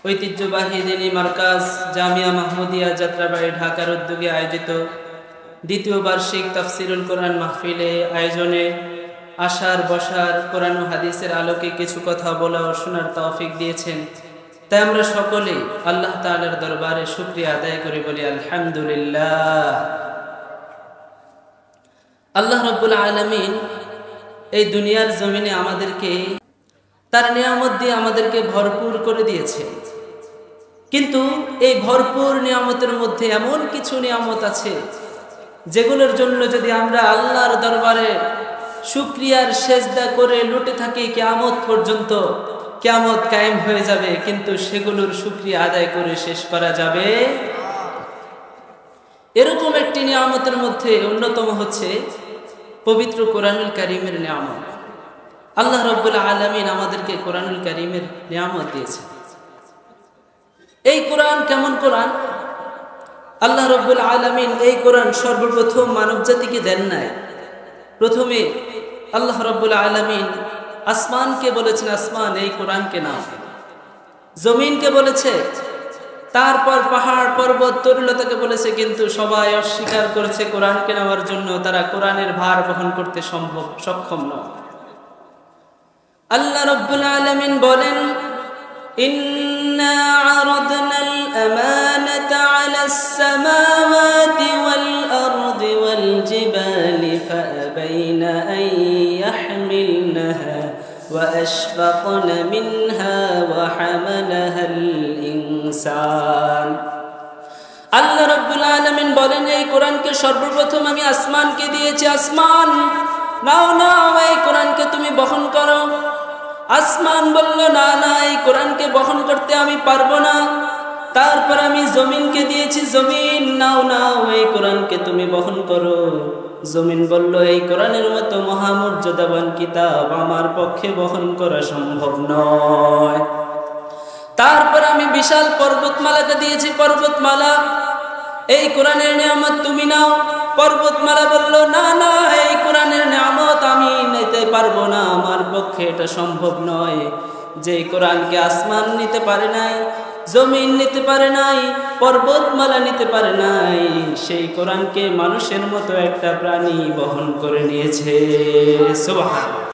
ঐতিহ্যবাহী দিনী মার্কাজ জামিয়া মাহমুদিয়া যাত্রাবাড়ি ঢাকার উদ্যোগে আয়োজিত দ্বিতীয় বার্ষিক তাফসিরুল কোরআন মাহফিলে আয়োজনে আশার বসার কোরআন ও হাদিসের আলোকে কিছু কথা বলা ও শোনার তৌফিক দিয়েছেন। তাই আমরা সকলে আল্লাহ তাআলার দরবারে শুকরিয়া আদায় করে বলি আলহামদুলিল্লাহ। আল্লাহ রাব্বুল আলামিন এই দুনিয়ার জমিনে আমাদেরকে তার নিয়ামত দিয়ে আমাদেরকে ভরপুর করে দিয়েছে, কিন্তু এই ভরপুর নিয়ামতের মধ্যে এমন কিছু নিয়ামত আছে যেগুলোর জন্য যদি আমরা আল্লাহর দরবারে শুকরিয়ার সেজদা করে লুটে থাকি কিয়ামত পর্যন্ত, কিয়ামত কায়েম হয়ে যাবে, কিন্তু সেগুলোর শুকরিয়া আদায় করে শেষ করা যাবে। এরকম একটি নিয়ামতের মধ্যে অন্যতম হচ্ছে পবিত্র কোরআনুল কারীমের নিয়ামত। আল্লাহ রাব্বুল আলামিন আমাদেরকে কোরআনুল কারীমের নিয়ামত দিয়েছে। এই কোরআন কেমন কোরআন? আল্লাহ রাব্বুল আলামিন এই কোরআন সর্বপ্রথম মানবজাতিকে দেন নাই। প্রথমে আল্লাহ রাব্বুল আলামিন আসমানকে বলেছেন, আসমান এই কোরআনকে নাও। জমিনকে বলেছে, তারপর পাহাড় পর্বত তরুলতাকে বলেছে, কিন্তু সবাই অস্বীকার করেছে কোরআনকে নেওয়ার জন্য। তারা কোরআনের ভার বহন করতে সক্ষম নয়। আল্লাহ রাব্বুল আলামিন বলেন, ইন্না আরাদনাল আমানাতা আলাস সামাওয়াতি ওয়াল আরদি ওয়াল জিবালি ফাআবাইনা আন ইয়াহমিলনাহা ওয়া আশফাকনা মিনহা ওয়া হামালাহাল ইনসান। আল্লাহ রাব্বুল আলামিন বলেন, এই কোরআনকে সর্বপ্রথম আমি আসমানকে দিয়েছি। আসমান, নাও নাও এই কোরআনকে তুমি বহন করো। আসমান বলল, না না, এই কোরআনকে বহন করতে আমি পারবো না। তারপর আমি জমিনকে দিয়েছি, জমিন নাও নাও এই কোরআনকে তুমি বহন করো। জমিন বলল, এই কোরআনের মতো মহামর্যাদাবান কিতাব আমার পক্ষে বহন করা সম্ভব নয়। তারপর আমি বিশাল পর্বতমালাকে দিয়েছি, পর্বতমালা এই কোরআনের নিয়ামত তুমি নাও। পর্বতমালা বলল, না না, এই কোরআনের নিয়ামত আমি নিতে পারবো না, আমার পক্ষে এটা সম্ভব নয়। যে কোরআনকে আসমান নিতে পারে নাই, জমিন নিতে পারে নাই, পর্বতমালা নিতে পারে নাই, সেই কোরআনকে মানুষের মতো একটা প্রাণী বহন করে নিয়েছে। সুবহানাল্লাহ।